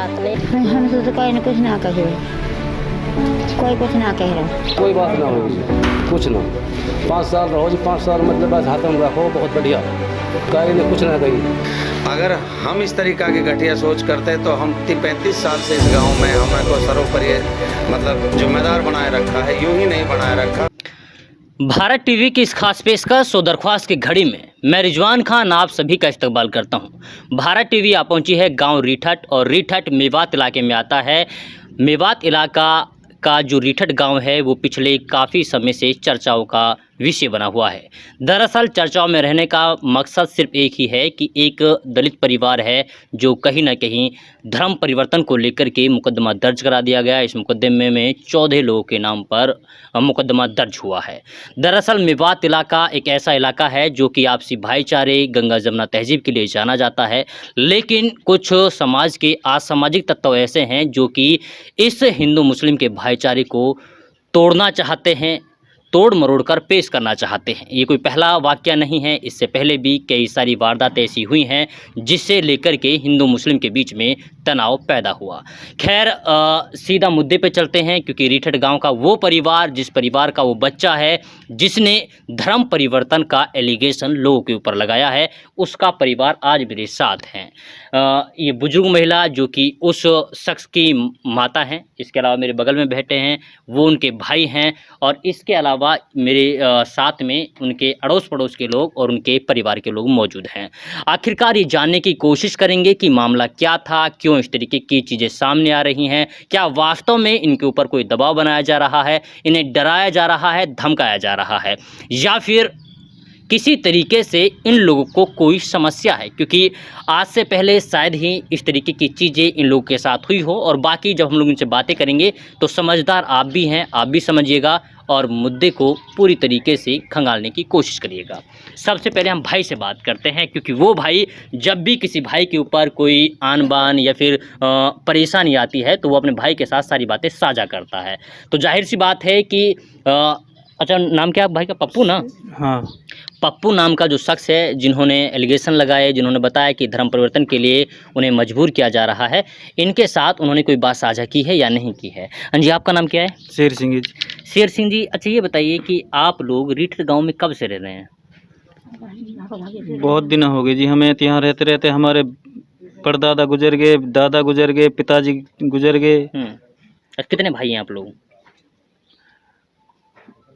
बात नहीं, हम तो कोई न कुछ ना कहे, कोई कुछ ना कह रहा, कोई बात ना होगी, कुछ ना। 5 साल रहो जी, 5 साल मतलब बस हाथ में रखो, बहुत बढ़िया, कहीं ने कुछ ना कही। अगर हम इस तरीका की घटिया सोच करते तो हम 35 साल से इस गांव में हमें को सर्वोपरि मतलब जिम्मेदार बनाए रखा है, यूं ही नहीं बनाए रखा। भारत टीवी की इस खास पेशकश सो दरख्वास्त की घड़ी में मैं रिजवान खान आप सभी का इस्तकबाल करता हूं। भारत टीवी आ पहुंची है गांव रीठट, और रीठट मेवात इलाके में आता है। मेवात इलाका का जो रीठट गांव है वो पिछले काफ़ी समय से चर्चाओं का विषय बना हुआ है। दरअसल चर्चाओं में रहने का मकसद सिर्फ एक ही है कि एक दलित परिवार है जो कहीं ना कहीं धर्म परिवर्तन को लेकर के मुकदमा दर्ज करा दिया गया। इस मुकदमे में 14 लोगों के नाम पर मुकदमा दर्ज हुआ है। दरअसल मेवात इलाका एक ऐसा इलाका है जो कि आपसी भाईचारे, गंगा जमुना तहजीब के लिए जाना जाता है, लेकिन कुछ समाज के असामाजिक तत्व ऐसे हैं जो कि इस हिंदू मुस्लिम के भाईचारे को तोड़ना चाहते हैं, तोड़ मरोड़ कर पेश करना चाहते हैं। ये कोई पहला वाक़या नहीं है, इससे पहले भी कई सारी वारदातें ऐसी हुई हैं जिससे लेकर के हिंदू मुस्लिम के बीच में तनाव पैदा हुआ। खैर सीधा मुद्दे पे चलते हैं, क्योंकि रीठट गांव का वो परिवार, जिस परिवार का वो बच्चा है जिसने धर्म परिवर्तन का एलिगेशन लोगों के ऊपर लगाया है, उसका परिवार आज मेरे साथ हैं। ये बुजुर्ग महिला जो कि उस शख्स की माता हैं, इसके अलावा मेरे बगल में बैठे हैं वो उनके भाई हैं, और इसके अलावा मेरे साथ में उनके अड़ोस पड़ोस के लोग और उनके परिवार के लोग मौजूद हैं। आखिरकार ये जानने की कोशिश करेंगे कि मामला क्या था, क्यों इस तरीके की चीज़ें सामने आ रही हैं, क्या वास्तव में इनके ऊपर कोई दबाव बनाया जा रहा है, इन्हें डराया जा रहा है, धमकाया जा रहा है, या फिर किसी तरीके से इन लोगों को कोई समस्या है। क्योंकि आज से पहले शायद ही इस तरीके की चीज़ें इन लोगों के साथ हुई हो, और बाकी जब हम लोग इनसे बातें करेंगे तो समझदार आप भी हैं, आप भी समझिएगा और मुद्दे को पूरी तरीके से खंगालने की कोशिश करिएगा। सबसे पहले हम भाई से बात करते हैं, क्योंकि वो भाई जब भी किसी भाई के ऊपर कोई आन बान या फिर परेशानी आती है तो वो अपने भाई के साथ सारी बातें साझा करता है। तो जाहिर सी बात है कि अच्छा, नाम क्या है भाई का? पप्पू ना? हाँ, पप्पू नाम का जो शख्स है जिन्होंने एलिगेशन लगाए, जिन्होंने बताया कि धर्म परिवर्तन के लिए उन्हें मजबूर किया जा रहा है, इनके साथ उन्होंने कोई बात साझा की है या नहीं की है? हाँ जी, आपका नाम क्या है? शेर सिंह जी। शेर सिंह जी, अच्छा ये बताइए कि आप लोग रीठट गांव में कब से रह रहे हैं? बहुत दिन हो गए जी, हमें तो यहाँ रहते रहते हमारे परदादा गुजर गए, दादा गुजर गए, पिताजी गुजर गए। अच्छा, कितने भाई हैं आप लोग?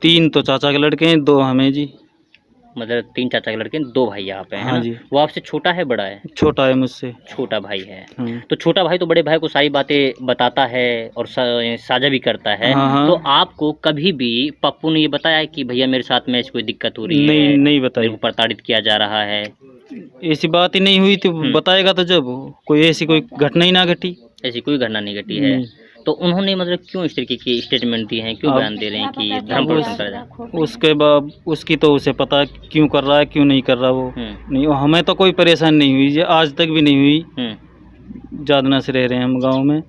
3 तो चाचा के लड़के हैं, 2 हमें जी। मतलब 3 चाचा के लड़के, 2 भाई आप हैं, है हाँ ना? जी। वो आपसे छोटा है, बड़ा है? छोटा है मुझसे। छोटा भाई है। हाँ। तो छोटा भाई तो बड़े भाई को सारी बातें बताता है और साझा भी करता है। हाँ, हाँ। तो आपको कभी भी पप्पू ने ये बताया कि भैया मेरे साथ में ऐसी कोई दिक्कत हो रही है, नहीं, नहीं बताई। मेरे को प्रताड़ित किया जा रहा है? ऐसी बात ही नहीं हुई तो बताएगा तो जब कोई ऐसी कोई घटना ही ना घटी। ऐसी कोई घटना नहीं घटी है। तो उन्होंने मतलब क्यों इस तरीके की स्टेटमेंट दी हैं, क्यों बयान दे रहे हैं कि धर्म परिवर्तन करा जाए? उसके बाद उसकी तो उसे पता है क्यों कर रहा है, क्यों नहीं कर रहा वो। नहीं, हमें तो कोई परेशानी नहीं हुई, आज तक भी नहीं हुई। जादना से रह रहे हैं हम गांव में,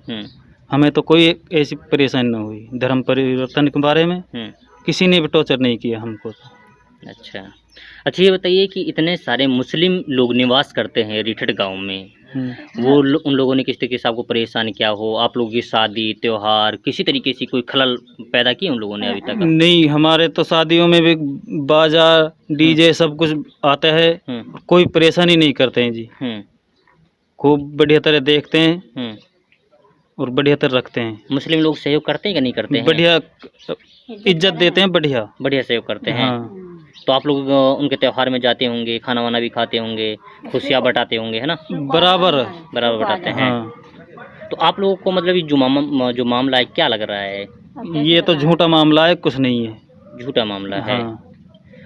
हमें तो कोई ऐसी परेशानी नहीं हुई। धर्म परिवर्तन के बारे में किसी ने भी टॉर्चर नहीं किया हमको। अच्छा, ये बताइए कि इतने सारे मुस्लिम लोग निवास करते हैं रीठट गांव में, वो उन लोगों ने किस तरीके से आपको परेशान किया हो? आप लोगों की शादी त्योहार किसी तरीके से कोई खलल पैदा किए उन लोगों ने अभी तक? नहीं, हमारे तो शादियों में भी बाजा डीजे सब कुछ आता है, कोई परेशानी नहीं करते हैं जी। खूब बढ़िया तरह देखते हैं और बढ़िया तरह रखते हैं। मुस्लिम लोग सहयोग करते हैं कि नहीं करते हैं? बढ़िया इज्जत देते हैं, बढ़िया सहयोग करते हैं। हाँ। तो आप लोग उनके त्योहार में जाते होंगे, खाना वाना भी खाते होंगे, खुशियाँ बटाते होंगे, है ना? बराबर बटाते हैं। हाँ। तो आप लोगों को मतलब ये जो मामला है क्या लग रहा है? ये तो झूठा मामला है, कुछ नहीं है। झूठा मामला है। हाँ।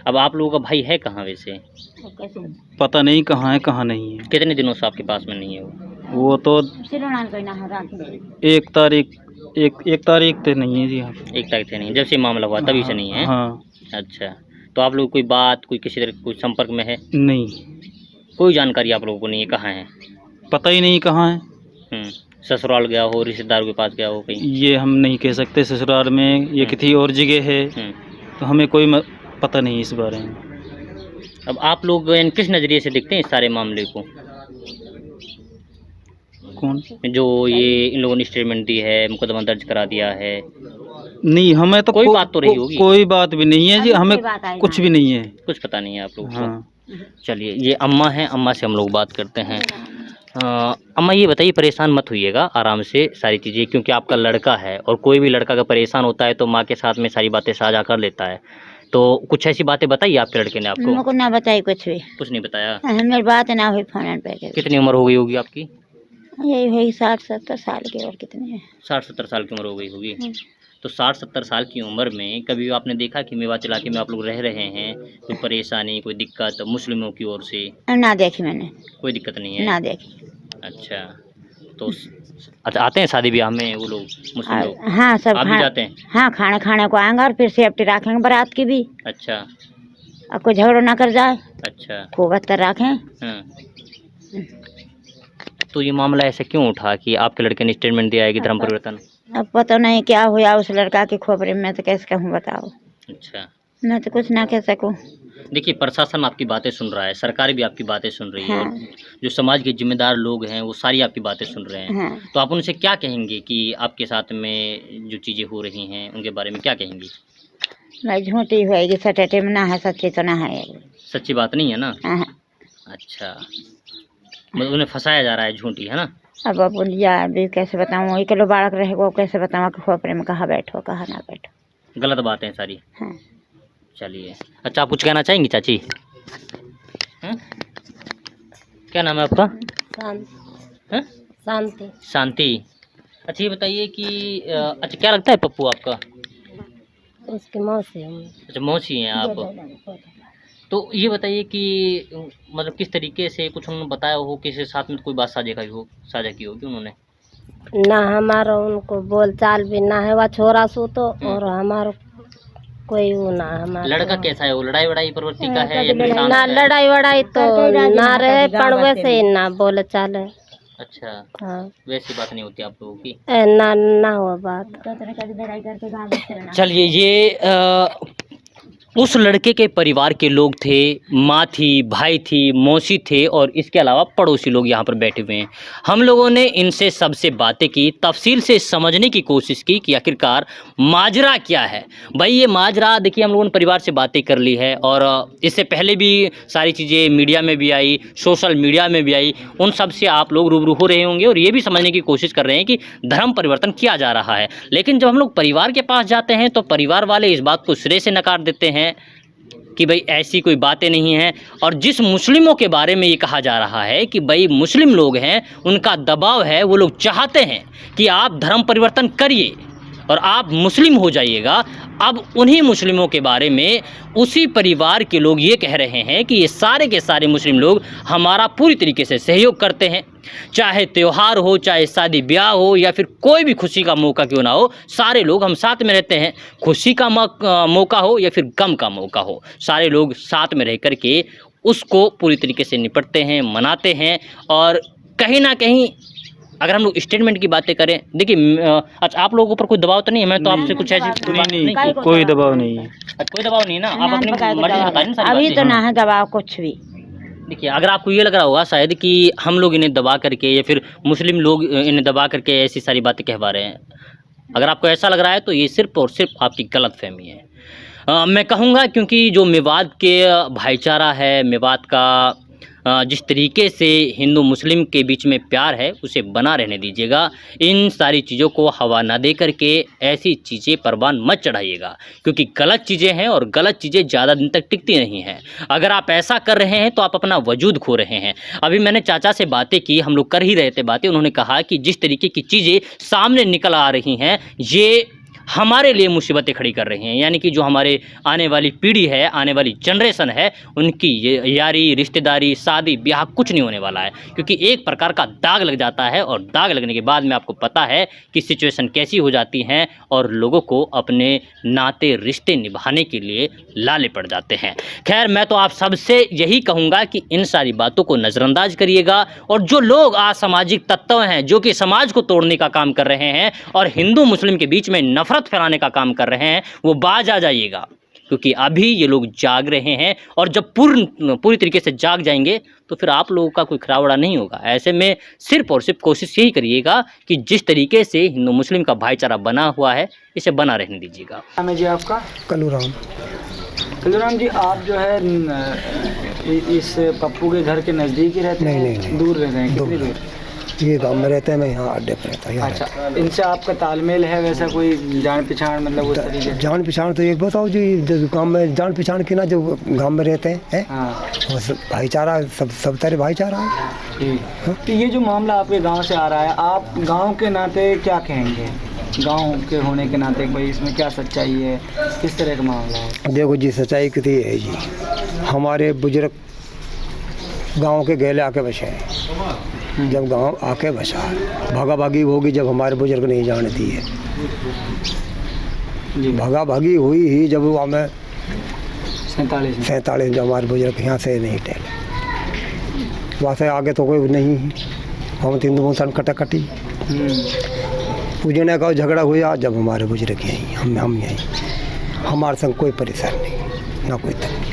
अब आप लोगों का भाई है कहाँ वैसे? पता नहीं कहाँ है, कहाँ नहीं है। कितने दिनों से आपके पास में नहीं है वो तो 1 तारीख से नहीं है जी। हाँ, 1 तारीख से नहीं, जब से मामला हुआ तभी से नहीं है? हाँ। अच्छा, तो आप लोग कोई बात, कोई किसी तरह कोई संपर्क में है? नहीं, कोई जानकारी आप लोगों को नहीं है कहाँ है? पता ही नहीं कहाँ है। ससुराल गया हो, रिश्तेदारों के पास गया हो कहीं? ये हम नहीं कह सकते ससुराल में, ये किसी और जगह है, तो हमें कोई पता नहीं इस बारे में। अब आप लोग किस नज़रिए से देखते हैं इस सारे मामले को? कौन? जो ये इन लोगों ने स्टेटमेंट दी है, मुकदमा दर्ज करा दिया है? नहीं, हमें तो कोई बात तो रही होगी। कोई बात भी नहीं है जी, हमें कुछ भी नहीं है। कुछ पता नहीं है आप लोगों को? हाँ। चलिए, ये अम्मा हैं, अम्मा से हम लोग बात करते हैं। अम्मा ये बताइए, परेशान मत होइएगा, आराम से सारी चीज़ें, क्योंकि आपका लड़का है और कोई भी लड़का अगर परेशान होता है तो माँ के साथ में सारी बातें साझा कर लेता है। तो कुछ ऐसी बातें बताइए आपके लड़के ने आपको? हमको ना बताई कुछ भी, कुछ नहीं बताया? मेरी बात ना हुई फोन पे। कितनी उम्र हो गई होगी आपकी? यही हुई 60-70 साल की, और कितने हैं? 60-70 साल की उम्र हो गई होगी। तो 60-70 साल की उम्र में कभी आपने देखा कि मेवात इलाके में आप लोग रह रहे हैं, कोई परेशानी, कोई दिक्कत मुस्लिमों की ओर से? ना देखी मैंने, कोई दिक्कत नहीं है? ना देखी। अच्छा, तो अच्छा, आते हैं शादी ब्याह में वो लोग, मुस्लिम लोग? हाँ, सब आप भी जाते हैं? हाँ, खाना खाने को आएंगे और फिर सेफ्टी रखेंगे बारात की भी। अच्छा और कोई झगड़ा ना कर जाए, अच्छा। खूब अत्तर रखें। हाँ। तो ये मामला ऐसे क्यों उठा कि आपके लड़के ने स्टेटमेंट दिया है कि धर्म परिवर्तन? अब पता नहीं क्या हुआ उस लड़का के खोपड़े में, तो कैसे कहूँ बताओ। अच्छा, मैं तो कुछ ना कह सकूँ। देखिए, प्रशासन आपकी बातें सुन रहा है, सरकार भी आपकी बातें सुन रही है, हाँ। और जो समाज के जिम्मेदार लोग हैं वो सारी आपकी बातें सुन रहे हैं। हाँ। तो आप उनसे क्या कहेंगे कि आपके साथ में जो चीज़ें हो रही हैं उनके बारे में क्या कहेंगी? भाई झूठी होएगी, सटेटे में ना है, सच्ची तो ना है। सच्ची बात नहीं है ना? हाँ। अच्छा, मतलब उन्हें फंसाया जा रहा है, झूठी है ना? अब यार भी कैसे बताऊँ, वही किलो बालक रहे वो कैसे बताऊँ कि खोपड़े में कहाँ बैठो कहाँ ना बैठो। गलत बातें हैं सारी। हाँ। चलिए, अच्छा, आप कुछ कहना चाहेंगी चाची? हैं? क्या नाम है आपका? हैं? शांति। शांति। अच्छा, ये बताइए कि अच्छा, क्या लगता है पप्पू आपका? उसके मौसी। अच्छा, मौसी हैं आप। तो ये बताइए कि मतलब किस तरीके से कुछ उन्होंने बताया हो, किसी साथ में कोई बात साझा की होगी उन्होंने? ना हमारा उनको बोल चाल भी ना है, वह छोरा सो तो, और हमारा कोई वो ना हमारा। लड़का कैसा है वो? लड़ाई वड़ाई प्रवृत्ति का है या फिर शांत ना है? लड़ाई वड़ाई तो ना रहे, पर वैसे ही ना बोले चाले। अच्छा, हाँ। वैसी बात नहीं होती आप लोगों की? ना हुआ बात। चलिए, ये उस लड़के के परिवार के लोग थे, माँ थी, भाई थी, मौसी थे, और इसके अलावा पड़ोसी लोग यहाँ पर बैठे हुए हैं। हम लोगों ने इनसे सबसे बातें की, तफसील से समझने की कोशिश की कि आखिरकार माजरा क्या है। भाई, ये माजरा देखिए, हम लोगों ने परिवार से बातें कर ली है, और इससे पहले भी सारी चीज़ें मीडिया में भी आई, सोशल मीडिया में भी आई, उन सब से आप लोग रूबरू हो रहे होंगे और ये भी समझने की कोशिश कर रहे हैं कि धर्म परिवर्तन किया जा रहा है। लेकिन जब हम लोग परिवार के पास जाते हैं तो परिवार वाले इस बात को सिरे से नकार देते हैं कि भाई ऐसी कोई बातें नहीं हैं। और जिस मुस्लिमों के बारे में ये कहा जा रहा है कि भाई मुस्लिम लोग हैं, उनका दबाव है, वो लोग चाहते हैं कि आप धर्म परिवर्तन करिए और आप मुस्लिम हो जाइएगा। अब उन्हीं मुस्लिमों के बारे में उसी परिवार के लोग ये कह रहे हैं कि ये सारे के सारे मुस्लिम लोग हमारा पूरी तरीके से सहयोग करते हैं, चाहे त्यौहार हो, चाहे शादी ब्याह हो, या फिर कोई भी खुशी का मौका क्यों ना हो, सारे लोग हम साथ में रहते हैं। खुशी का मौका हो या फिर गम का मौका हो, सारे लोग साथ में रह कर के उसको पूरी तरीके से निपटते हैं, मनाते हैं। और कहीं ना कहीं अगर हम लोग स्टेटमेंट की बातें करें, देखिए, अच्छा, आप लोगों पर कोई दबाव तो नहीं है? मैं तो आपसे कुछ ऐसी नहीं, कोई दबाव नहीं है। कोई दबाव नहीं ना? आप अपनी मर्जी से बताएं ना सारी अभी बातें। तो ना है दबाव कुछ भी। देखिए, अगर आपको ये लग रहा होगा शायद कि हम लोग इन्हें दबा करके या फिर मुस्लिम लोग इन्हें दबा करके ऐसी सारी बातें कहवा रहे हैं, अगर आपको ऐसा लग रहा है तो ये सिर्फ और सिर्फ आपकी गलतफहमी है। मैं कहूँगा, क्योंकि जो मेवात के भाईचारा है, मेवात का जिस तरीके से हिंदू मुस्लिम के बीच में प्यार है, उसे बना रहने दीजिएगा। इन सारी चीज़ों को हवा ना दे करके ऐसी चीज़ें परवान मत चढ़ाइएगा, क्योंकि गलत चीज़ें हैं और गलत चीज़ें ज़्यादा दिन तक टिकती नहीं हैं। अगर आप ऐसा कर रहे हैं तो आप अपना वजूद खो रहे हैं। अभी मैंने चाचा से बातें की, हम लोग कर ही रहे थे बातें, उन्होंने कहा कि जिस तरीके की चीज़ें सामने निकल आ रही हैं, ये हमारे लिए मुसीबतें खड़ी कर रही हैं। यानी कि जो हमारे आने वाली पीढ़ी है, आने वाली जनरेशन है, उनकी ये यारी, रिश्तेदारी, शादी ब्याह कुछ नहीं होने वाला है, क्योंकि एक प्रकार का दाग लग जाता है, और दाग लगने के बाद में आपको पता है कि सिचुएशन कैसी हो जाती हैं और लोगों को अपने नाते रिश्ते निभाने के लिए लाले पड़ जाते हैं। खैर, मैं तो आप सबसे यही कहूँगा कि इन सारी बातों को नज़रअंदाज करिएगा, और जो लोग असामाजिक तत्व हैं, जो कि समाज को तोड़ने का काम कर रहे हैं और हिंदू मुस्लिम के बीच में नफरत फैलाने का काम कर रहे हैं, वो बाज आ जाइएगा, क्योंकि अभी ये लोग जाग रहे हैं और जब पूरी तरीके से जाग जाएंगे तो फिर आप लोगों का कोई खराबड़ा नहीं होगा। ऐसे में सिर्फ और सिर्फ कोशिश यही करिएगा कि जिस तरीके से हिंदू मुस्लिम का भाईचारा बना हुआ है इसे बना रहने दीजिएगा। नाम है जी आपका? कलूराम। कलूराम जी, आप जो है इस पप्पू के घर के नज़दीक ही रहते हैं? नहीं। दूर रह रहे हैं? कितनी दूर? ये गांव में रहते हैं, मैं यहाँ अड्डे पे रहता हूँ। अच्छा, इनसे आपका तालमेल है वैसा कोई जान पहचान, मतलब उस तरीके से? जान पहचान तो एक बताओ जी, जो गांव में जान पहचान की ना, जो गांव में रहते हैं हाँ, भाईचारा, सब तरह भाईचारा है। ठीक। तो ये जो मामला आपके गांव से आ रहा है, आप गांव के नाते क्या कहेंगे? गांव के होने के नाते भाई इसमें क्या सच्चाई है, किस तरह का मामला है? देखो जी, सच्चाई कितनी है जी, हमारे बुजुर्ग गांव के गैले आके बसे हैं। जब गांव आके बसा, भागा भागी होगी जब हमारे बुजुर्ग नहीं जानती है। भागा भागी हुई ही जब वो हमें 47 जब हमारे बुजुर्ग यहाँ से नहीं टहले, वहाँ से आगे तो कोई नहीं है। हम हिंदू मुसलमान कटाकटी पूजने का झगड़ा हुआ जब हमारे बुजुर्ग यहीं, हम यहीं, हमारे संग कोई परेशानी नहीं, ना कोई तंगी।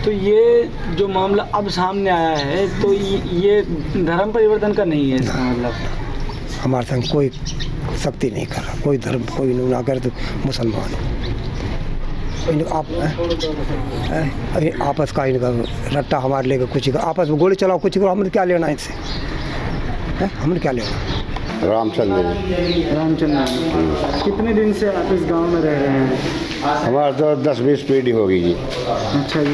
तो ये जो मामला अब सामने आया है तो ये धर्म परिवर्तन का नहीं है इसका मतलब? हमारे संग कोई सख्ती नहीं कर रहा, कोई धर्म कोई ना करे तो मुसलमान हो। आपस का इनका रट्टा हमारे लेकर कुछ करो, आपस में गोली चलाओ, कुछ करो, हमने क्या लेना इनसे? हमने क्या लेना? रामचंद्र, कितने दिन से आप इस गांव में रह रहे हैं? हमारा तो 10-20 पीढ़ी होगी जी। अच्छा जी।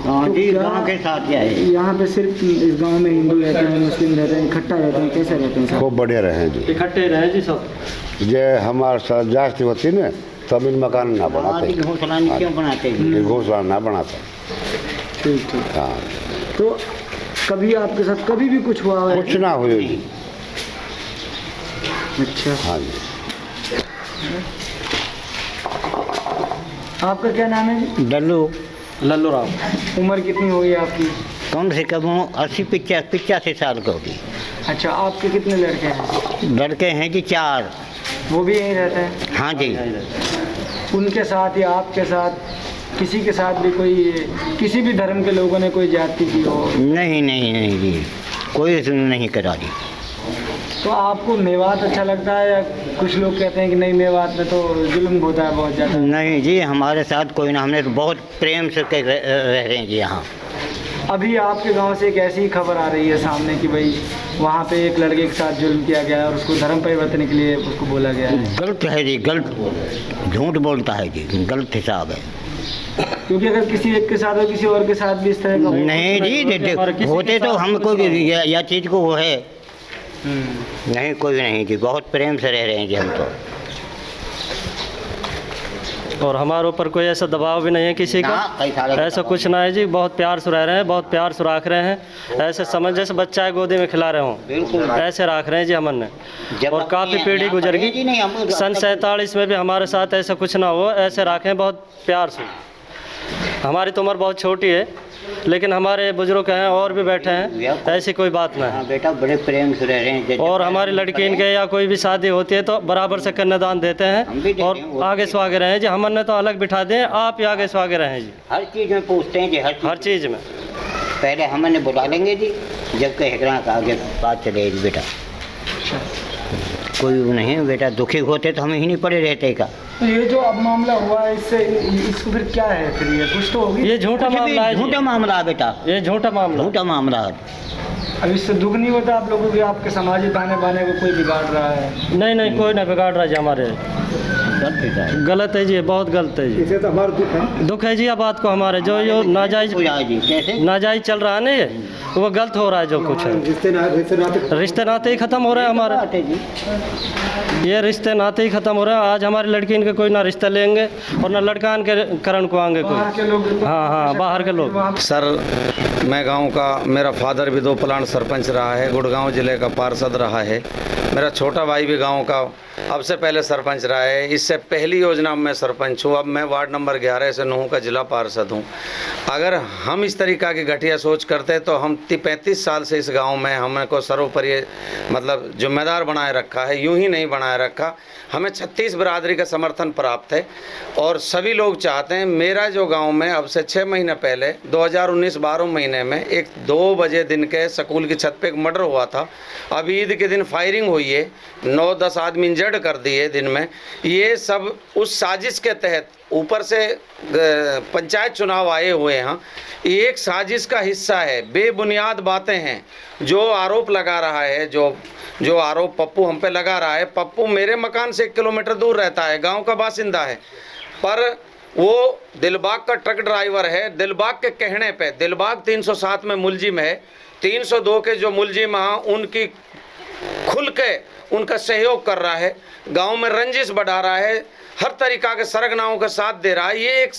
हाँ जी, गाँव के साथ क्या है? यहाँ पे सिर्फ इस गांव में हिंदू रहते हैं, मुस्लिम रहते हैं, इकट्ठा रहते हैं, कैसे रहते हैं? खूब बढ़िया रहे जी, इकट्ठे रहे जी सब। जे हमारे साथ जास्ती होती ना तो हम इन मकान ना बनाते, घोंसला क्यों बनाते? घोंसला ना बनाता। ठीक ठीक। हाँ, तो कभी आपके साथ कभी भी कुछ हुआ है? कुछ ना हुई जी। अच्छा, हाँ जी। आपका क्या नाम है जी? लल्लू राम। उम्र कितनी होगी आपकी? कम से कम 80-85 साल की होगी। अच्छा, आपके कितने लड़के हैं? लड़के हैं जी 4। वो भी यहीं रहते हैं? हाँ जी। उनके साथ या आपके साथ किसी के साथ भी कोई, किसी भी धर्म के लोगों ने कोई ज्यादती की हो? नहीं जी, कोई नहीं करा दी। तो आपको मेवात अच्छा लगता है या कुछ लोग कहते हैं कि नहीं, मेवात में तो जुल्म होता है बहुत ज़्यादा? नहीं जी, हमारे साथ कोई ना, हमने तो बहुत प्रेम से रह रहे हैं जी यहाँ। अभी आपके गांव से एक ऐसी खबर आ रही है सामने कि भाई वहाँ पे एक लड़के के साथ जुल्म किया गया है और उसको धर्म परिवर्तन के लिए उसको बोला गया है। गलत है जी, गलत, झूठ बोलता है जी, गलत हिसाब है। क्योंकि अगर किसी एक के साथ और किसी और के साथ भी इस तरह का नहीं जी, होते तो हमको भी यह चीज़ को वो है। नहीं, कोई नहीं जी, बहुत प्रेम से रह रहे हैं जी हम तो। और हमारे ऊपर कोई ऐसा दबाव भी नहीं है किसी का, ऐसा कुछ ना है जी। बहुत प्यार से रह रहे हैं, बहुत प्यार से रख रहे हैं, ऐसे समझ जैसे बच्चा है गोदी में खिला रहे हों, ऐसे रख रहे हैं जी हमने। और काफ़ी पीढ़ी गुजर गई, सन 47 में भी हमारे साथ ऐसा कुछ ना हो, ऐसे रखें बहुत प्यार से। हमारी तो उम्र बहुत छोटी है, लेकिन हमारे बुजुर्ग हैं और भी बैठे हैं, ऐसी कोई बात ना है। बेटा बड़े प्रेम से रह रहे हैं। और हमारी लड़की इनके या कोई भी शादी होती है तो बराबर से कन्यादान देते हैं और आगे से आगे रहें जी। हमने तो अलग बिठा दें, आप ही आगे से आगे रहें जी। हर चीज़ में पूछते हैं जी, हर चीज़ में। पहले हमने बुला लेंगे जी, जब कहेगा का आगे बात चलेगी बेटा। कोई नहीं बेटा, दुखी होते तो हम ही नहीं पड़े रहते का। तो ये जो अब मामला हुआ है, इसको फिर क्या है? फिर ये कुछ तो होगी। ये झूठा मामला है, झूठा मामला है बेटा, ये झूठा मामला है। अब इससे दुख नहीं होता आप लोगों को, आपके समाजी ताने बाने को कोई बिगाड़ रहा है? नहीं, कोई ना बिगाड़ रहा जी। हमारे गलत है जी, बहुत गलत है जी। इसे तो हमारा दुख है जी। अब बात को हमारे जो नाजायज चल रहा है ना, ये वो गलत हो रहा है। जो कुछ है रिश्ते नाते ही ख़त्म हो रहे हैं हमारे, ये रिश्ते नाते ही ख़त्म हो रहे हैं। आज हमारी लड़की इनके कोई ना रिश्ता लेंगे और ना लड़का इनके करण को आएंगे कोई। हाँ, बाहर के लोग। सर, मैं गांव का, मेरा फादर भी 2 प्लांट सरपंच रहा है, गुड़गांव ज़िले का पार्षद रहा है। मेरा छोटा भाई भी गांव का अब से पहले सरपंच रहा है। इससे पहली योजना में सरपंच हूँ। अब मैं वार्ड नंबर 11 से 9 का ज़िला पार्षद हूँ। अगर हम इस तरीक़ा की घटिया सोच करते तो हम 35 साल से इस गांव में हमको सर्वोपरि मतलब जिम्मेदार बनाए रखा है, यूं ही नहीं बनाए रखा। हमें 36 बिरादरी का समर्थन प्राप्त है और सभी लोग चाहते हैं। मेरा जो गांव में अब से 6 महीने पहले 2019-12 महीने में एक 2 बजे दिन के स्कूल की छत पे एक मर्डर हुआ था। अब ईद के दिन फायरिंग हुई है, 9-10 आदमी इंजर्ड कर दिए दिन में। ये सब उस साजिश के तहत ऊपर से पंचायत चुनाव आए हुए हैं, ये एक साजिश का हिस्सा है। बेबुनियाद बातें हैं जो आरोप लगा रहा है, जो आरोप पप्पू हम पे लगा रहा है। पप्पू मेरे मकान से 1 किलोमीटर दूर रहता है, गांव का बासिंदा है, पर वो दिलबाग का ट्रक ड्राइवर है। दिलबाग के कहने पे दिलबाग 307 में मुलजिम है, 302 के जो मुलजिम हैं उनकी खुल के उनका सहयोग कर रहा है, गांव में रंजिश बढ़ा रहा है, हर तरीक़ा के सरगनाओं का साथ दे रहा है। ये एक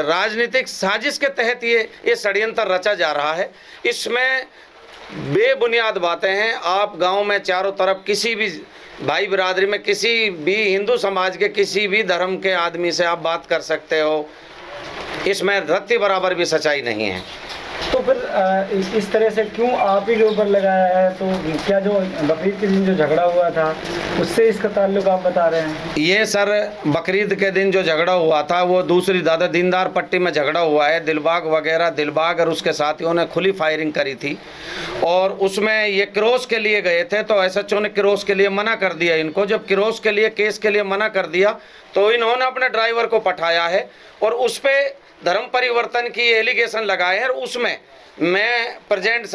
राजनीतिक साजिश के तहत ये षड्यंत्र रचा जा रहा है। इसमें बेबुनियाद बातें हैं। आप गांव में चारों तरफ किसी भी भाई बिरादरी में किसी भी हिंदू समाज के किसी भी धर्म के आदमी से आप बात कर सकते हो, इसमें रत्ती बराबर भी सच्चाई नहीं है। तो फिर इस तरह से क्यों आप ही के ऊपर लगाया है? तो क्या जो बकरीद के दिन जो झगड़ा हुआ था उससे इसका ताल्लुक आप बता रहे हैं? ये सर बकरीद के दिन जो झगड़ा हुआ था वो दूसरी दादा दीनदार पट्टी में झगड़ा हुआ है। दिलबाग वगैरह, दिलबाग और उसके साथियों ने खुली फायरिंग करी थी और उसमें ये किरोस के लिए गए थे तो SHO ने किरोस के लिए मना कर दिया इनको। जब किरोस के लिए केस के लिए मना कर दिया तो इन्होंने अपने ड्राइवर को पठाया है और उस पर धर्म परिवर्तन की एलिगेशन लगाए हैं। उसमें मैं प्रेजेंट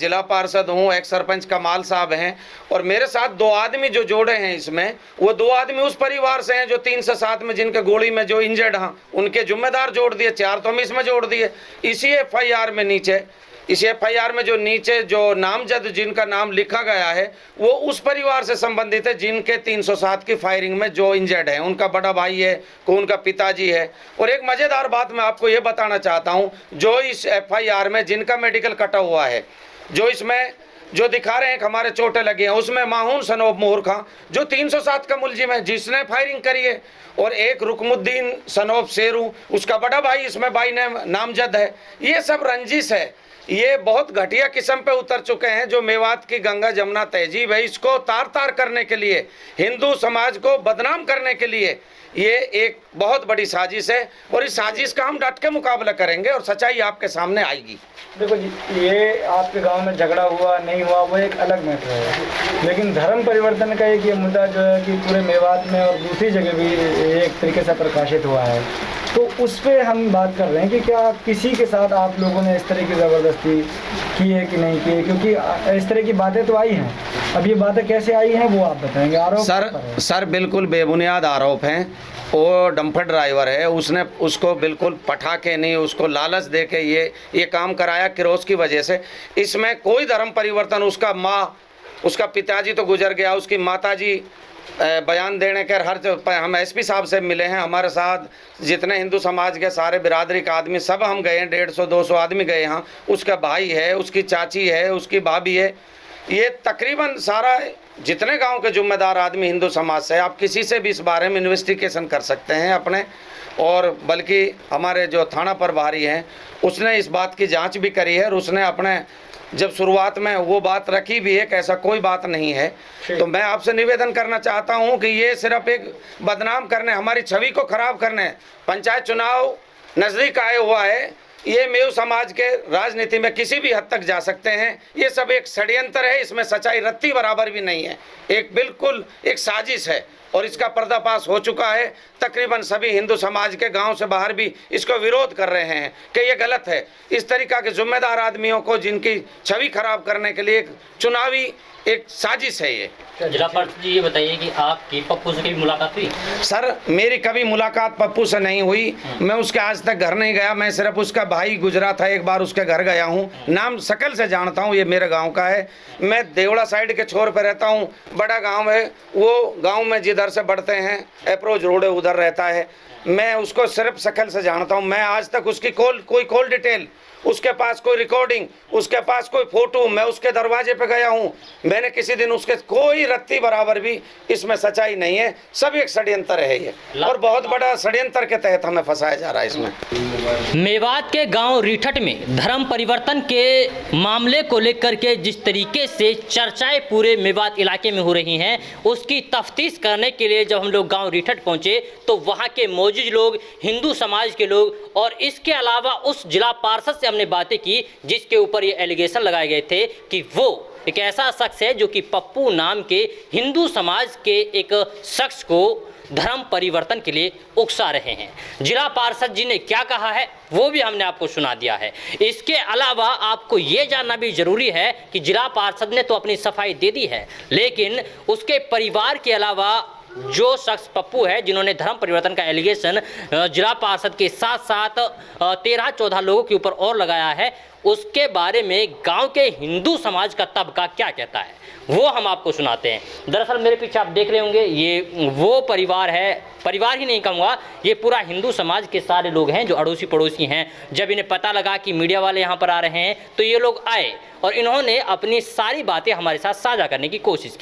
जिला पार्षद हूँ, एक सरपंच कमाल साहब हैं और मेरे साथ 2 आदमी जो जोड़े हैं इसमें, वो 2 आदमी उस परिवार से हैं जो 3 से 7 में जिनके गोली में जो इंजर्ड हैं उनके जिम्मेदार जोड़ दिए, 4 तो हम इसमें जोड़ दिए। इसी FIR में नीचे, इस FIR में जो नीचे जो नामजद जिनका नाम लिखा गया है वो उस परिवार से संबंधित है जिनके 307 की फायरिंग में जो इंजर्ड है, उनका बड़ा भाई है, को उनका पिताजी है। और एक मज़ेदार बात मैं आपको ये बताना चाहता हूँ, जो इस FIR में जिनका मेडिकल कटा हुआ है, जो इसमें जो दिखा रहे हैं कि हमारे चोटें लगी हैं, उसमें माहून सनोब मोहर खां जो 307 का मुलजिम है जिसने फायरिंग करी है, और एक रुकमुद्दीन सनोब शेरू उसका बड़ा भाई इसमें भाई ने नामजद है। ये सब रंजिश है, ये बहुत घटिया किस्म पे उतर चुके हैं। जो मेवात की गंगा जमुना तहजीब है इसको तार तार करने के लिए, हिंदू समाज को बदनाम करने के लिए ये एक बहुत बड़ी साजिश है और इस साजिश का हम डट के मुकाबला करेंगे और सच्चाई आपके सामने आएगी। देखो जी, ये आपके गांव में झगड़ा हुआ नहीं हुआ वो एक अलग मैटर है, लेकिन धर्म परिवर्तन का एक ये मुद्दा जो है कि पूरे मेवात में और दूसरी जगह भी एक तरीके से प्रकाशित हुआ है, तो उस पर हम बात कर रहे हैं कि क्या किसी के साथ आप लोगों ने इस तरह की ज़बरदस्ती की है कि नहीं की है? क्योंकि इस तरह की बातें तो आई हैं, अब ये बातें कैसे आई हैं वो आप बताएंगे। आरोप सर बिल्कुल बेबुनियाद आरोप हैं। वो डंपर ड्राइवर है, उसने उसको बिल्कुल पटाखे नहीं, उसको लालच दे के ये काम कराया किरोस की वजह से। इसमें कोई धर्म परिवर्तन, उसका पिताजी तो गुजर गया, उसकी माताजी बयान देने के हम SP साहब से मिले हैं, हमारे साथ जितने हिंदू समाज के सारे बिरादरी के आदमी सब हम गए हैं, 150-200 आदमी गए यहाँ। उसका भाई है, उसकी चाची है, उसकी भाभी है, ये तकरीबन सारा जितने गांव के जिम्मेदार आदमी हिंदू समाज से, आप किसी से भी इस बारे में इन्वेस्टिगेशन कर सकते हैं अपने। और बल्कि हमारे जो थाना प्रभारी हैं उसने इस बात की जांच भी करी है और उसने अपने जब शुरुआत में वो बात रखी भी है कि ऐसा कोई बात नहीं है। तो मैं आपसे निवेदन करना चाहता हूं कि ये सिर्फ एक बदनाम करने, हमारी छवि को खराब करने, पंचायत चुनाव नज़दीक आए हुआ है, ये मेव समाज के राजनीति में किसी भी हद तक जा सकते हैं। ये सब एक षड्यंत्र है, इसमें सच्चाई रत्ती बराबर भी नहीं है, एक बिल्कुल एक साजिश है और इसका पर्दाफाश हो चुका है। तकरीबन सभी हिंदू समाज के गांव से बाहर भी इसको विरोध कर रहे हैं कि ये गलत है। इस तरीक़ा के जिम्मेदार आदमियों को जिनकी छवि खराब करने के लिए एक चुनावी एक साजिश है ये। जिला पार्षद जी, ये बताइए कि आपकी पप्पू से कभी मुलाकात हुई? सर मेरी कभी मुलाकात पप्पू से नहीं हुई, मैं उसके आज तक घर नहीं गया। मैं सिर्फ उसका भाई गुजरा था, एक बार उसके घर गया हूँ, नाम शकल से जानता हूँ, ये मेरे गांव का है। मैं देवड़ा साइड के छोर पे रहता हूँ, बड़ा गांव है वो, गांव में जिधर से बढ़ते हैं अप्रोच रोड है उधर रहता है। मैं उसको सिर्फ शकल से जानता हूँ, मैं आज तक उसकी कोई कॉल डिटेल, उसके पास कोई रिकॉर्डिंग, उसके पास कोई फोटो, मैं उसके दरवाजे पे गया हूँ, मैंने किसी दिन उसके कोई रत्ती बराबर भी इसमें सच्चाई नहीं है, सब एक षड्यंत्र है ये, और बहुत बड़ा षड्यंत्र के तहत हमें फंसाया जा रहा है इसमें। मेवात के गांव रीठट में धर्म परिवर्तन के मामले को लेकर के जिस तरीके से चर्चाएं पूरे मेवात इलाके में हो रही हैं, उसकी तफ्तीश करने के लिए जब हम लोग गांव रीठट पहुंचे तो वहां के मौजूद लोग, हिंदू समाज के लोग और इसके अलावा उस जिला पार्षद से हमने बातें की जिसके ऊपर ये एलिगेशन लगाए गए थे कि वो एक ऐसा शख्स है जो कि पप्पू नाम के हिंदू समाज के एक शख्स को धर्म परिवर्तन के लिए उकसा रहे हैं। जिला पार्षद जी ने क्या कहा है वो भी हमने आपको सुना दिया है। इसके अलावा आपको ये जानना भी जरूरी है कि जिला पार्षद ने तो अपनी सफाई दे दी है, लेकिन उसके परिवार के अलावा जो शख्स पप्पू है जिन्होंने धर्म परिवर्तन का एलिगेशन जिला पार्षद के साथ साथ 13-14 लोगों के ऊपर और लगाया है, उसके बारे में गांव के हिंदू समाज का तबका क्या कहता है वो हम आपको सुनाते हैं। दरअसल मेरे पीछे आप देख रहे होंगे ये वो परिवार है, परिवार ही नहीं कहूँगा, ये पूरा हिंदू समाज के सारे लोग हैं जो अड़ोसी पड़ोसी हैं। जब इन्हें पता लगा कि मीडिया वाले यहाँ पर आ रहे हैं तो ये लोग आए और इन्होंने अपनी सारी बातें हमारे साथ साझा करने की कोशिश की।